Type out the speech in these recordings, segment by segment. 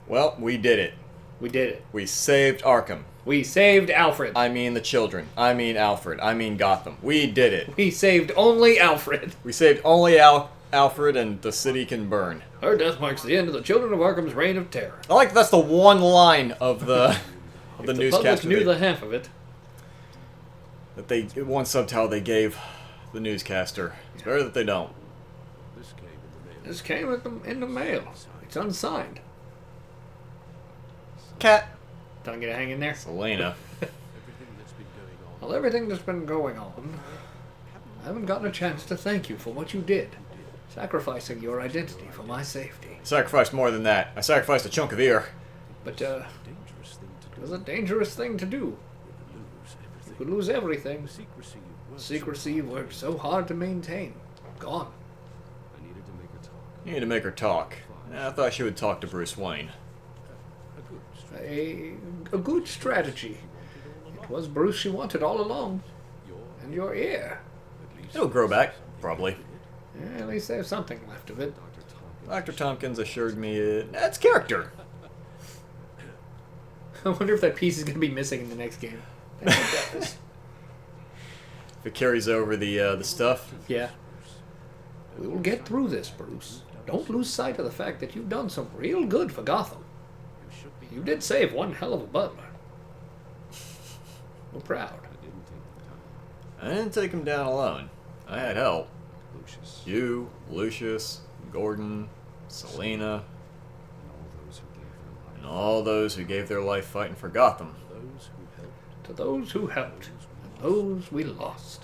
Well, we did it. We did it. We saved Arkham. We saved Alfred. I mean the children. I mean Alfred. I mean Gotham. We did it. We saved only Alfred. We saved only Alfred, and the city can burn. Her death marks the end of the Children of Arkham's reign of terror. I like that's the one line of the The newscaster. public knew the half of it. That they one subtitle they gave the newscaster. It's better that they don't. This came in the mail. It's unsigned. Cat. Don't get a hang in there. Selena. Well, everything that's been going on, I haven't gotten a chance to thank you for what you did, sacrificing your identity for my safety. I sacrificed more than that. I sacrificed a chunk of ear. But, it was a dangerous thing to do. You could lose everything. Secrecy you worked so hard to maintain. Gone. You need to make her talk. I thought she would talk to Bruce Wayne. A good strategy. It was Bruce she wanted all along. And your ear. It'll grow back, probably. Yeah, at least there's something left of it. Dr. Tompkins assured me that's character. I wonder if that piece is going to be missing in the next game. I think that is. If it carries over the stuff. Yeah. We will get through this, Bruce. Don't lose sight of the fact that you've done some real good for Gotham. You did save one hell of a butler. We're proud. I didn't take him down alone. I had help. You, Lucius, Gordon, Selena, and all those who gave their life fighting for Gotham. To those who helped, and those we lost.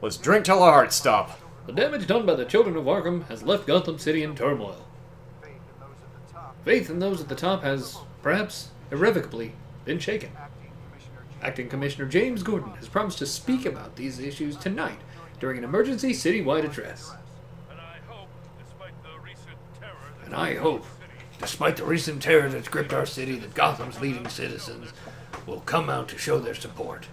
Let's drink till our hearts stop. The damage done by the Children of Arkham has left Gotham City in turmoil. Faith in those at the top has, perhaps, irrevocably been shaken. Acting Commissioner James Gordon has promised to speak about these issues tonight during an emergency citywide address. And I hope, despite the recent terror that's gripped our city, that Gotham's leading citizens will come out to show their support.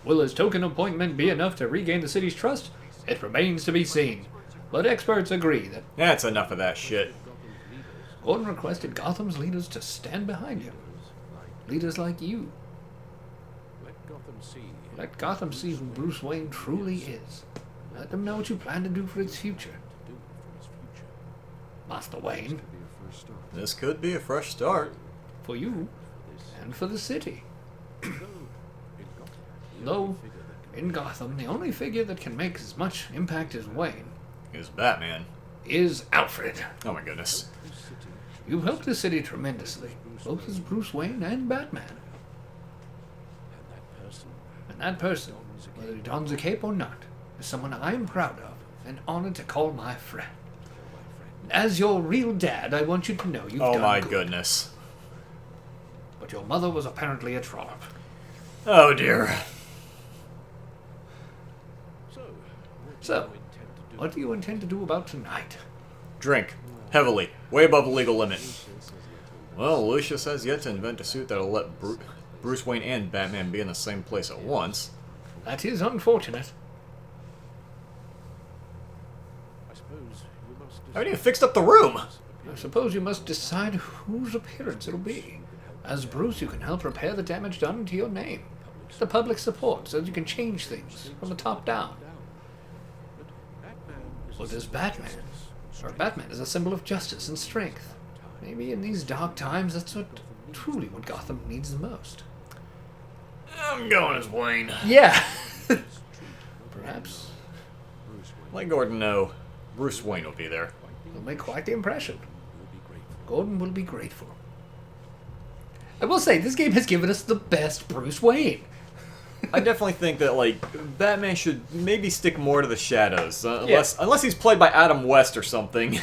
Will his token appointment be enough to regain the city's trust? It remains to be seen, but experts agree that That's enough of that shit. Gordon requested Gotham's leaders to stand behind him. Leaders like you. Let Gotham see who Bruce Wayne truly is. Let them know what you plan to do for its future. Master Wayne, This could be a fresh start. for you and for the city. Though, in Gotham, the only figure that can make as much impact as Wayne Is Batman. is Alfred. Oh my goodness. You've helped the city tremendously, both as Bruce Wayne and Batman. And that person, whether he dons a cape or not, is someone I am proud of and honored to call my friend. As your real dad, I want you to know you've done Oh my good. goodness. But your mother was apparently a trollop. Oh dear. So, what do you intend to do about tonight? Drink. Heavily. Way above the legal limit. Well, Lucius has yet to invent a suit that'll let Bruce Wayne and Batman be in the same place at once. That is unfortunate. I haven't even fixed up the room. I suppose you must decide whose appearance it'll be. As Bruce, you can help repair the damage done to your name. The public support, so that you can change things from the top down. Or there's Batman. Or Batman is a symbol of justice and strength. Maybe in these dark times, that's truly what Gotham needs the most. I'm going as Wayne. Yeah. Perhaps Let Gordon know Bruce Wayne will be there. it'll make quite the impression. Gordon will be grateful. I will say, this game has given us the best Bruce Wayne. I definitely think that, like, Batman should maybe stick more to the shadows. Unless he's played by Adam West or something. You're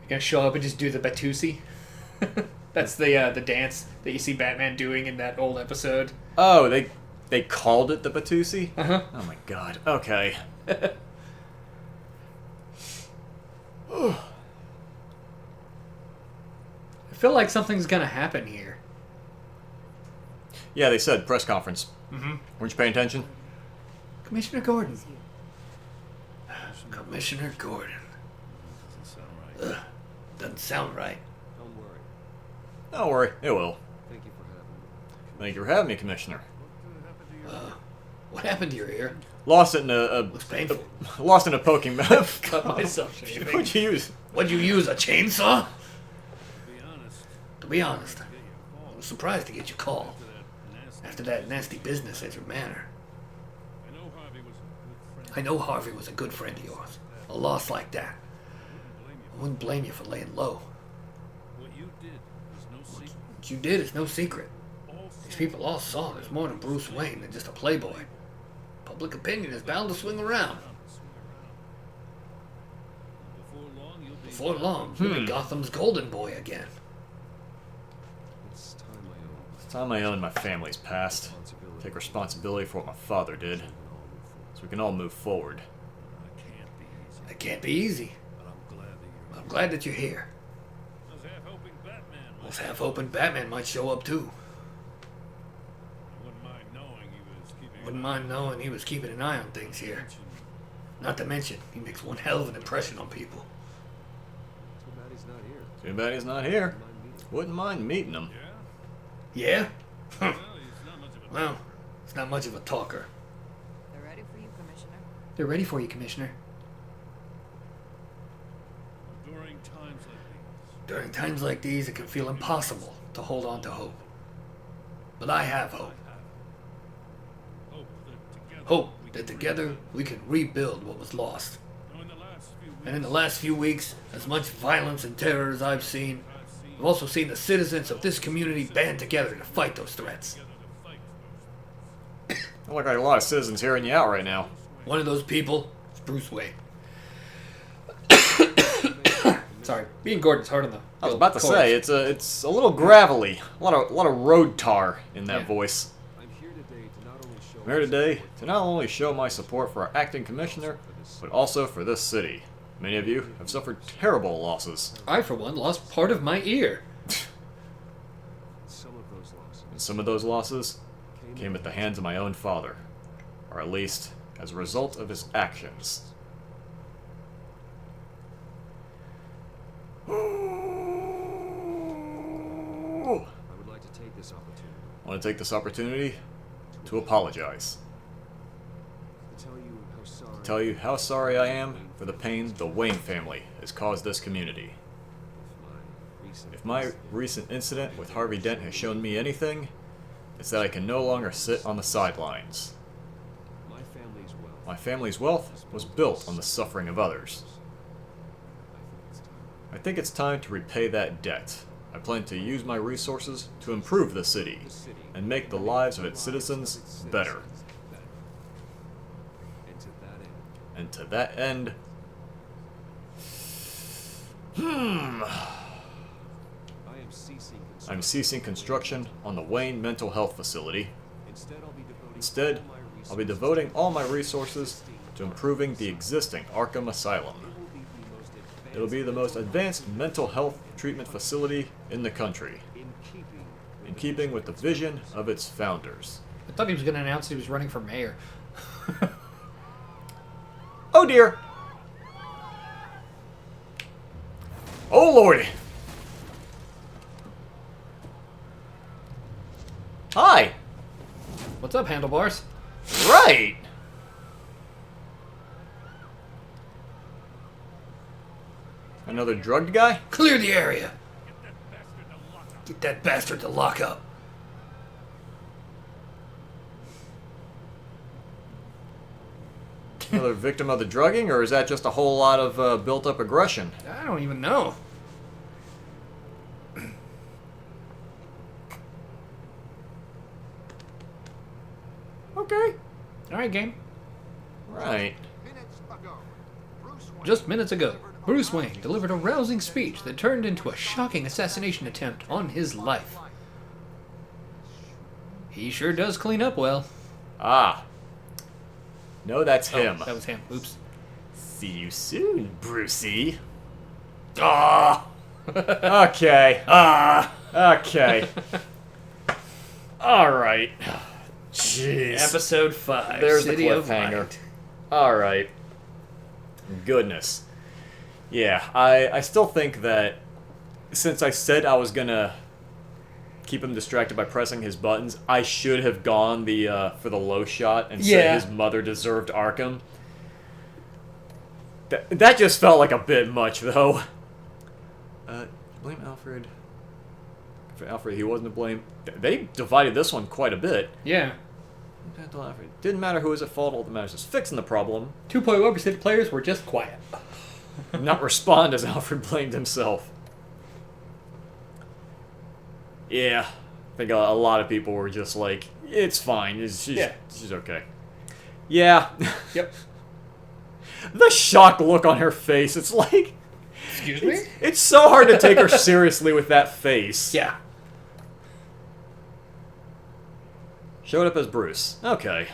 gonna show up and just do the Batusi? That's the dance that you see Batman doing in that old episode. Oh, they called it the Batusi? Uh-huh. Oh my god. Okay. I feel like something's gonna happen here. Yeah, they said press conference. Mm-hmm. Weren't you paying attention? Commissioner Gordon. Commissioner Gordon. Doesn't sound right. Don't worry, it will. Thank you for having me. Thank you for having me, Commissioner. What happened to your ear? Lost it in a Looks painful. lost in a poking mouth. Cut myself shaving. What'd you use? What'd you use, a chainsaw? Be honest. To be honest, I was surprised to get your call. After that nasty business at your manor. I know Harvey was a good friend of yours. A loss like that. I wouldn't blame you for laying low. What you did is no secret. What you did is no secret. These people all saw there's more to Bruce Wayne than just a playboy. Public opinion is bound to swing around. Before long, you'll be Gotham's golden boy again. It's time I own. It's time I own my family's past. Take responsibility for what my father did, so we can all move forward. It can't be easy. I'm glad that you're here. I was half hoping Batman might show up too. Wouldn't mind knowing he was keeping an eye on things here. Not to mention, he makes one hell of an impression on people. Too bad he's not here. Too bad he's not here. Wouldn't mind meeting him. Yeah? Huh. Well, he's not much of a talker. They're ready for you, Commissioner. They're ready for you, Commissioner. During times like these, it can feel impossible to hold on to hope. But I have hope. Hope that together we can rebuild what was lost. And in the last few weeks, as much violence and terror as I've seen, I've also seen the citizens of this community band together to fight those threats. I look like a lot of citizens hearing you out right now. One of those people is Bruce Wayne. Sorry, being Gordon's hard on the. I was about to say it's a little gravelly, a lot of road tar in that Yeah. voice. I'm here today to not only show. I'm here today to not only show my support for our acting commissioner, but also for this city. Many of you have suffered terrible losses, I, for one, lost part of my ear. Some of those losses and some of those losses came at the hands of my own father, or at least as a result of his actions. I would like to take this opportunity I want to take this opportunity to apologize. to Tell you how sorry I am for the pain the Wayne family has caused this community. If my recent incident with Harvey Dent has shown me anything, it's that I can no longer sit on the sidelines. My family's wealth was built on the suffering of others. I think it's time to repay that debt. I plan to use my resources to improve the city and make the lives of its citizens better. And to that end, I'm ceasing construction on the Wayne Mental Health Facility. Instead, I'll be devoting all my resources to improving the existing Arkham Asylum. It'll be the most advanced mental health treatment facility in the country, in keeping with the vision of its founders. I thought he was going to announce he was running for mayor. Oh dear! Oh lordy! Hi! What's up, handlebars? Right! Another drugged guy? Clear the area. Get that bastard to lock up. Another victim of the drugging, or is that just a whole lot of built-up aggression? I don't even know. Okay. Alright, game. Right. Just minutes ago, Bruce Wayne delivered a rousing speech that turned into a shocking assassination attempt on his life. He sure does clean up well. Ah. No, that's him. Oh, that was him. Oops. See you soon, Brucey. Ah! Okay. Okay. Alright. Jeez. Episode 5. There's City the of cliffhanger. Light. Alright. Goodness. Yeah, I still think that since I said I was gonna keep him distracted by pressing his buttons. I should have gone the for the low shot and Yeah. said his mother deserved Arkham. That just felt like a bit much, though. Blame Alfred. For Alfred, he wasn't to blame. They divided this one quite a bit. Yeah. Didn't matter who was at fault, all that matters is fixing the problem. 2.1% of players were just quiet. Not respond as Alfred blamed himself. Yeah. I think a lot of people were just like, it's fine. She's okay. Yeah. Yep. The shocked look on her face. It's like... Excuse me? It's so hard to take her seriously with that face. Yeah. Showed up as Bruce. Okay.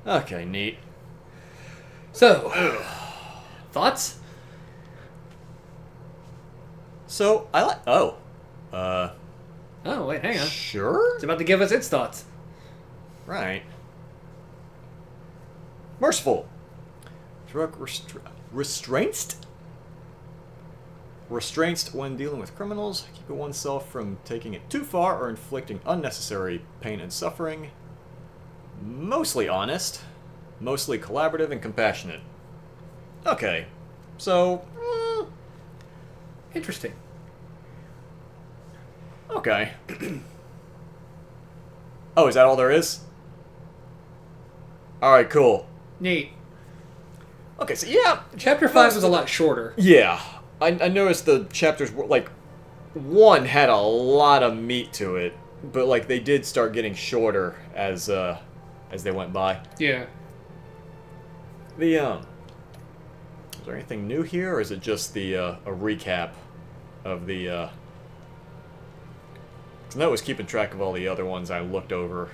Okay, neat. So, thoughts? So, I like... Oh. Oh, wait, hang on. Sure? It's about to give us its thoughts. Right. Merciful. Restraints? Restraints when dealing with criminals. Keeping oneself from taking it too far or inflicting unnecessary pain and suffering. Mostly honest. Mostly collaborative and compassionate. Okay. So... Interesting. Okay. Oh, is that all there is? Alright, cool. Neat. Okay, so yeah. Chapter 5 was a lot shorter. Yeah. I noticed the chapters were, like, one had a lot of meat to it, but, like, they did start getting shorter as they went by. Yeah. Is there anything new here, or is it just a recap of the, 'cause I was keeping track of all the other ones. I looked over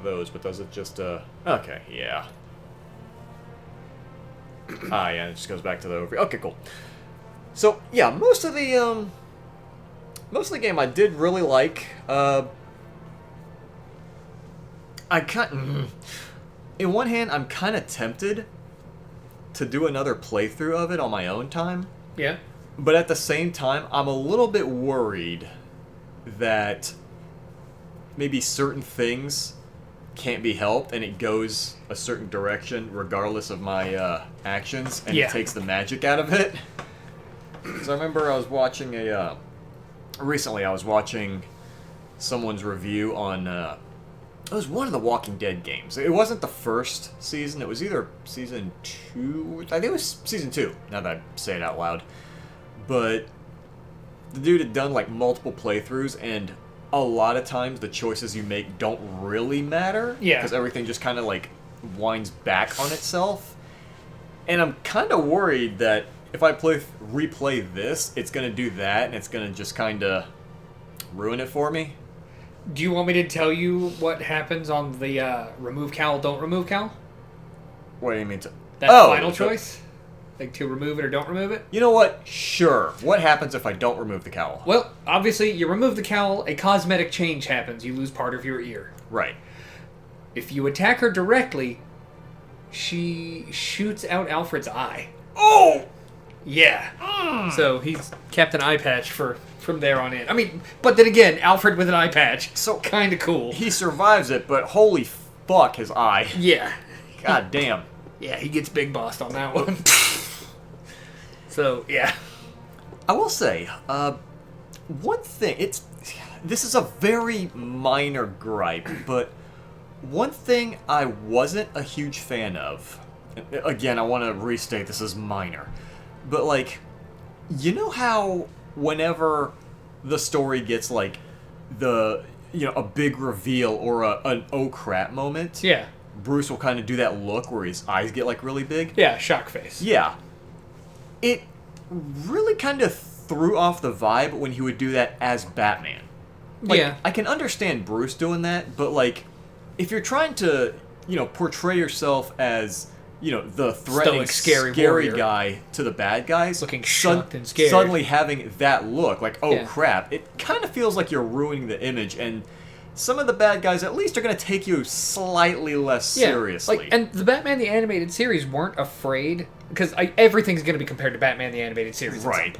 those, but does it just, okay, yeah. Yeah, it just goes back to the overview. Okay, cool. So, yeah, most of the game I did really like. In one hand, I'm kind of tempted to do another playthrough of it on my own time. Yeah. But at the same time, I'm a little bit worried that maybe certain things can't be helped and it goes a certain direction regardless of my actions, and Yeah. it takes the magic out of it. So I remember I was watching recently I was watching someone's review on it was one of the Walking Dead games. It wasn't the first season. It was either season 2. I think it was season 2, now that I say it out loud. But the dude had done like multiple playthroughs, and a lot of times the choices you make don't really matter. Yeah. Because everything just kind of like winds back on itself. And I'm kind of worried that if I replay this, it's going to do that, and it's going to just kind of ruin it for me. Do you want me to tell you what happens on the remove cowl, don't remove cowl? What do you mean? That final choice? Like to remove it or don't remove it? You know what? Sure. What happens if I don't remove the cowl? Well, obviously, you remove the cowl, a cosmetic change happens. You lose part of your ear. Right. If you attack her directly, she shoots out Alfred's eye. Oh! Yeah. So he's kept an eye patch from there on in. I mean, but then again, Alfred with an eye patch. So kind of cool. He survives it, but holy fuck, his eye. Yeah. God damn. Yeah, he gets big bossed on that one. So, yeah. I will say, one thing, this is a very minor gripe, but one thing I wasn't a huge fan of, again, I want to restate this as minor, but like, you know how whenever the story gets like a big reveal or an oh crap moment, Yeah. Bruce will kind of do that look where his eyes get like really big. Yeah, shock face. Yeah. It really kind of threw off the vibe when he would do that as Batman. Like, Yeah. I can understand Bruce doing that, but like, if you're trying to, portray yourself as, the threatening, Stoic, scary warrior. guy to the bad guys, Looking shocked and scared. suddenly having that look, like, oh Yeah. crap, it kind of feels like you're ruining the image, and some of the bad guys at least are going to take you slightly less seriously. Like, and the Batman the Animated Series weren't afraid, because everything's going to be compared to Batman the Animated Series. Right.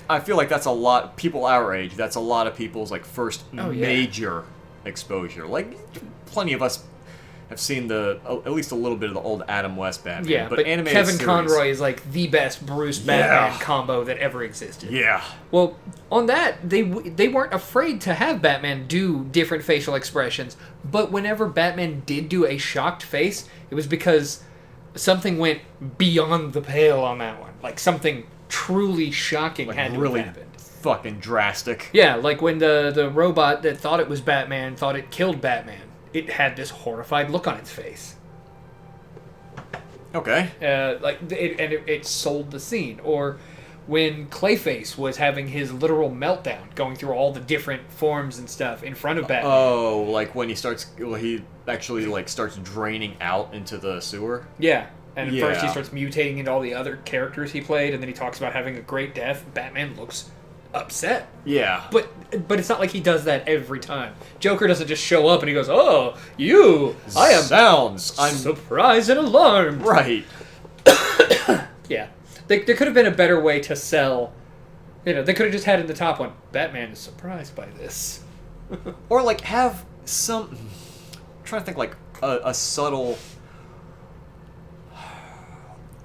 I feel like that's a lot. People our age, that's a lot of people's like first major exposure. Like, plenty of us have seen at least a little bit of the old Adam West Batman. Yeah, but animated Kevin series, Conroy is like the best Bruce Batman combo that ever existed. Yeah. Well, on that, they weren't afraid to have Batman do different facial expressions, but whenever Batman did do a shocked face, it was because something went beyond the pale on that one. Like, something truly shocking had to really have happened. Fucking drastic. Yeah, like when the robot that thought it was Batman thought it killed Batman. It had this horrified look on its face. Okay. It sold the scene. Or when Clayface was having his literal meltdown, going through all the different forms and stuff in front of Batman. Oh, like when he actually like starts draining out into the sewer? Yeah. And at first he starts mutating into all the other characters he played, and then he talks about having a great death. Batman looks upset. Yeah. But it's not like he does that every time. Joker doesn't just show up and he goes, "Oh, you! I am I'm surprised and alarmed." Right. Yeah. There could have been a better way to sell. They could have just had in the top one, Batman is surprised by this. Or like have some. I'm trying to think like a subtle.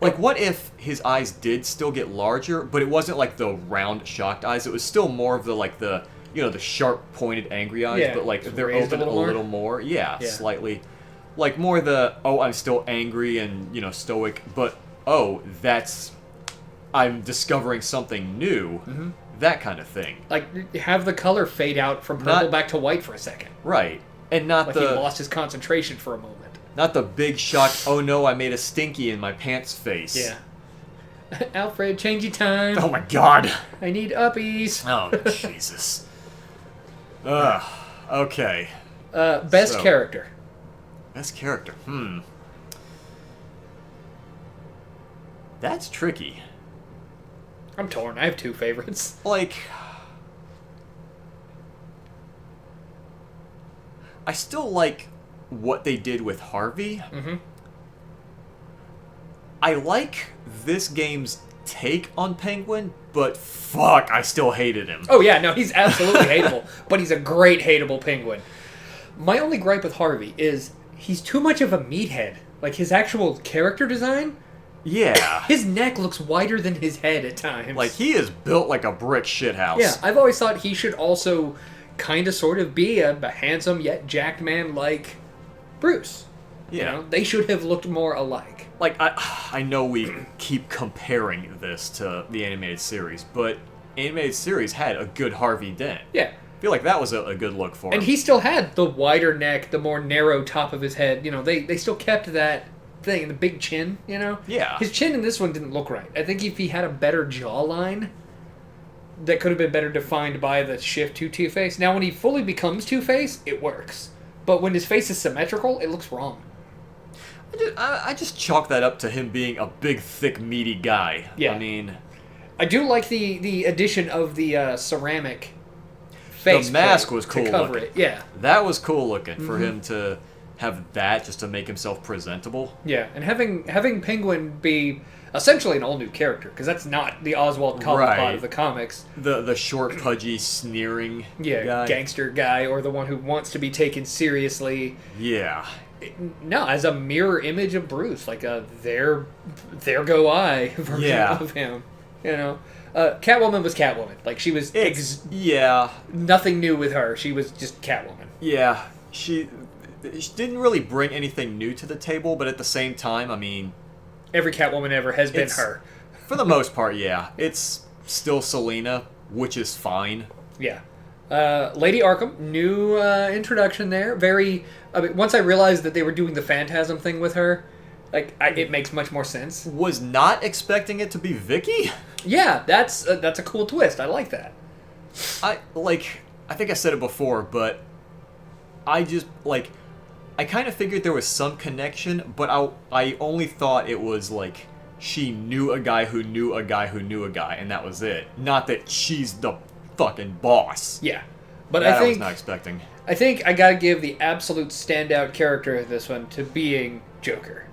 Like, what if his eyes did still get larger, but it wasn't like the round, shocked eyes? It was still more of the sharp, pointed, angry eyes, but like they're open a little more. Yeah, slightly. Like more I'm still angry and, stoic, but I'm discovering something new. Mm-hmm. That kind of thing. Like, have the color fade out from purple back to white for a second. Right. And not like he lost his concentration for a moment. Not the big shock, oh no, I made a stinky in my pants face. Yeah. Alfred, changey time. Oh my god. I need uppies. Oh, Jesus. Okay. Best character. Best character. That's tricky. I'm torn. I have two favorites. Like, I still like what they did with Harvey. Mm-hmm. I like this game's take on Penguin, but fuck, I still hated him. Oh yeah, no, he's absolutely hateable, but he's a great hateable Penguin. My only gripe with Harvey is he's too much of a meathead. Like, his actual character design, yeah, his neck looks wider than his head at times. Like, he is built like a brick shithouse. Yeah, I've always thought he should also kind of sort of be a handsome yet jacked man like Bruce. Yeah. They should have looked more alike. Like, I know we keep comparing this to the animated series, but animated series had a good Harvey Dent. Yeah. I feel like that was a good look for him. And he still had the wider neck, the more narrow top of his head. They still kept that thing, the big chin, Yeah. His chin in this one didn't look right. I think if he had a better jawline, that could have been better defined by the shift to Two-Face. Now, when he fully becomes Two-Face, it works. But when his face is symmetrical, it looks wrong. I just chalk that up to him being a big, thick, meaty guy. Yeah. I mean, I do like the addition of the ceramic face. The mask plate was cool to cover looking. it. Yeah. That was cool looking for him to have that just to make himself presentable. Yeah, and having Penguin be essentially an all-new character, because that's not the Oswald Cobblepot of the comics. The short, pudgy, sneering guy. Gangster guy, or the one who wants to be taken seriously. Yeah. No, as a mirror image of Bruce, like a there go I version of him. Catwoman was Catwoman. Like, she was nothing new with her. She was just Catwoman. Yeah, she didn't really bring anything new to the table, but at the same time, I mean, every Catwoman ever has been her. For the most part, yeah. It's still Selena, which is fine. Yeah. Lady Arkham, new introduction there. Once I realized that they were doing the Phantasm thing with her, it makes much more sense. Was not expecting it to be Vicky? Yeah, that's a cool twist. I like that. I think I said it before, but I just, I kind of figured there was some connection, but I only thought it was, she knew a guy who knew a guy who knew a guy, and that was it. Not that she's the fucking boss. Yeah. But that I think was not expecting. I think I gotta give the absolute standout character of this one to being Joker.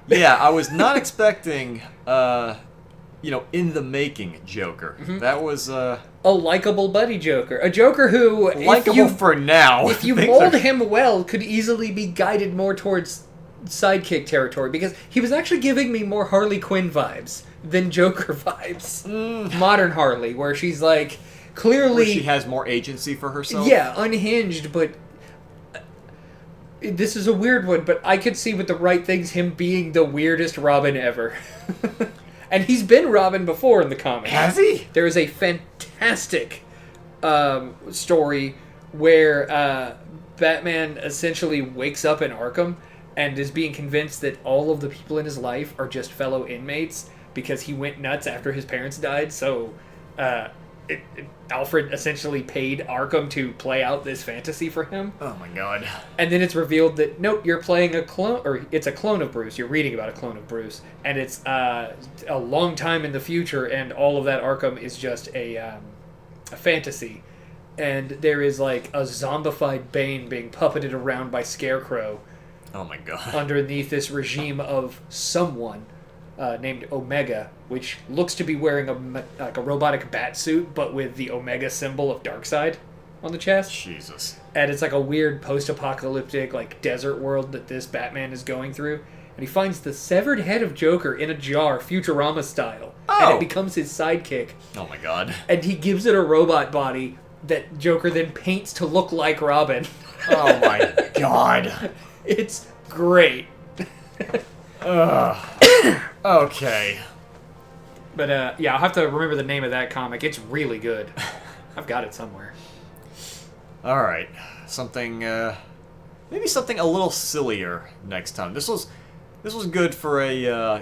Yeah, I was not expecting, in the making Joker. That was, A likable buddy Joker. A Joker who, likable for now. if you Things mold are- him well, could easily be guided more towards sidekick territory, because he was actually giving me more Harley Quinn vibes than Joker vibes. Modern Harley, where she's like, clearly... Where she has more agency for herself. Yeah, unhinged, but this is a weird one, but I could see with the right things him being the weirdest Robin ever. And he's been Robin before in the comics. Has he? There is a fantastic story where Batman essentially wakes up in Arkham and is being convinced that all of the people in his life are just fellow inmates because he went nuts after his parents died, so... Alfred essentially paid Arkham to play out this fantasy for him. Oh my god. And then it's revealed that, nope, you're playing a clone, or it's a clone of Bruce. You're reading about a clone of Bruce. And it's a long time in the future, and all of that Arkham is just a fantasy. And there is like a zombified Bane being puppeted around by Scarecrow Oh my god. underneath this regime of someone named Omega, which looks to be wearing a robotic bat suit, but with the Omega symbol of Darkseid on the chest. Jesus. And it's like a weird post-apocalyptic like desert world that this Batman is going through. And he finds the severed head of Joker in a jar, Futurama style. And Oh. it becomes his sidekick. Oh my god. And he gives it a robot body that Joker then paints to look like Robin. Oh my god. It's great. Okay. But yeah, I'll have to remember the name of that comic. It's really good. I've got it somewhere. Alright. Something, maybe something a little sillier next time. This was good for a,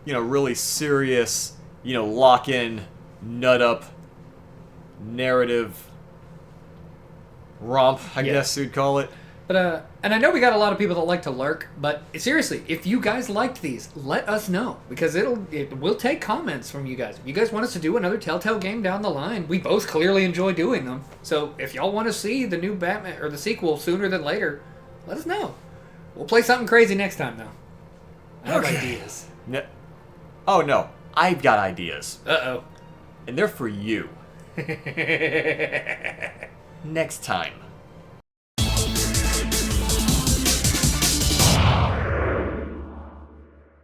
really serious, lock-in, nut-up, narrative romp, I Yeah. guess you'd call it. But and I know we got a lot of people that like to lurk, but seriously, if you guys liked these, let us know, because we'll take comments from you guys. If you guys want us to do another Telltale game down the line, we both clearly enjoy doing them. So if y'all want to see the new Batman or the sequel sooner than later, let us know. We'll play something crazy next time, though. I have Okay. ideas. Oh no, I've got ideas, Uh-oh. and they're for you. Next time.